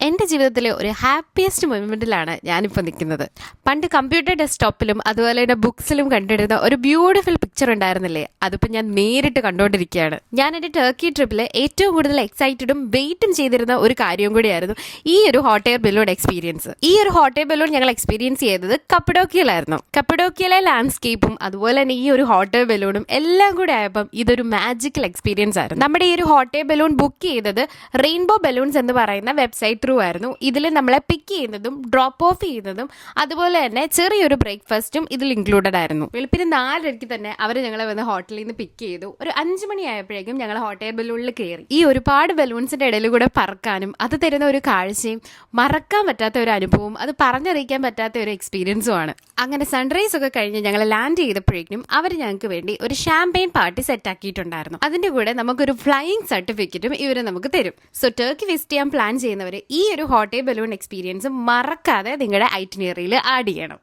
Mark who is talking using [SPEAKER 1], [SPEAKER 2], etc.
[SPEAKER 1] എൻ്റെ ജീവിതത്തിലെ ഒരു ഹാപ്പിയസ്റ്റ് മൊമെൻറ്റിലാണ് ഞാനിപ്പോൾ നിൽക്കുന്നത്. പണ്ട് കമ്പ്യൂട്ടർ ഡെസ്ക്ടോപ്പിലും അതുപോലെ തന്നെ ബുക്സിലും കണ്ടിരുന്ന ഒരു ബ്യൂട്ടിഫുൾ പിക്ചർ ഉണ്ടായിരുന്നില്ലേ, അതിപ്പോൾ ഞാൻ നേരിട്ട് കണ്ടുകൊണ്ടിരിക്കുകയാണ്. ഞാൻ എൻ്റെ ടർക്കി ട്രിപ്പിൽ ഏറ്റവും കൂടുതൽ എക്സൈറ്റഡും വെയിറ്റും ചെയ്തിരുന്ന ഒരു കാര്യവും കൂടിയായിരുന്നു ഈ ഒരു ഹോട്ട് എയർ ബലൂൺ എക്സ്പീരിയൻസ്. ഈ ഒരു ഹോട്ട് എയർ ബലൂൺ ഞങ്ങൾ എക്സ്പീരിയൻസ് ചെയ്തത് കപ്പഡോക്കിയയിലായിരുന്നു. കപ്പഡോക്കിയയിലെ ലാൻഡ്സ്കേപ്പും അതുപോലെ തന്നെ ഈ ഒരു ഹോട്ട് എയർ ബലൂണും എല്ലാം കൂടി ആയപ്പം ഇതൊരു മാജിക്കൽ എക്സ്പീരിയൻസ് ആയിരുന്നു. നമ്മുടെ ഈ ഒരു ഹോട്ട് എയർ ബലൂൺ ബുക്ക് ചെയ്തത് റെയിൻബോ ബലൂൺസ് എന്ന് പറയുന്ന വെബ്സൈറ്റ് ത്രൂ ആയിരുന്നു. ഇതിൽ നമ്മളെ പിക്ക് ചെയ്യുന്നതും ഡ്രോപ്പ് ഓഫ് ചെയ്യുന്നതും അതുപോലെ തന്നെ ചെറിയൊരു ബ്രേക്ക്ഫാസ്റ്റും ഇതിൽ ഇൻക്ലൂഡഡ് ആയിരുന്നു. വെളുപ്പിന് 4:00 തന്നെ അവർ ഞങ്ങളെ വന്ന് ഹോട്ടലിൽ നിന്ന് പിക്ക് ചെയ്തു. ഒരു 5 മണിയായപ്പോഴേക്കും ഞങ്ങൾ ഹോട്ട് എയർ ബലൂണിൽ കയറി. ഈ ഒരുപാട് ബലൂൺസിന്റെ ഇടയിൽ കൂടെ പറക്കാനും അത് തരുന്ന ഒരു കാഴ്ചയും മറക്കാൻ പറ്റാത്ത ഒരു അനുഭവവും അത് പറഞ്ഞറിയിക്കാൻ പറ്റാത്ത ഒരു എക്സ്പീരിയൻസും ആണ്. അങ്ങനെ സൺറൈസ് ഒക്കെ കഴിഞ്ഞ് ഞങ്ങൾ ലാൻഡ് ചെയ്തപ്പോഴേക്കും അവർ ഞങ്ങൾക്ക് വേണ്ടി ഒരു ഷാമ്പെയിൻ പാർട്ടി സെറ്റ് ആക്കിയിട്ടുണ്ടായിരുന്നു. അതിന്റെ കൂടെ നമുക്കൊരു ഫ്ലൈയിങ് സർട്ടിഫിക്കറ്റും ഇവർ നമുക്ക് തരും. സോ ടർക്കി വിസിറ്റ് ചെയ്യാൻ പ്ലാൻ ചെയ്യുന്നവർ ഈ ഒരു ഹോട്ട് എയർ ബലൂൺ എക്സ്പീരിയൻസ് മറക്കാതെ നിങ്ങളുടെ ഐറ്റിനറിയിൽ ആഡ് ചെയ്യണം.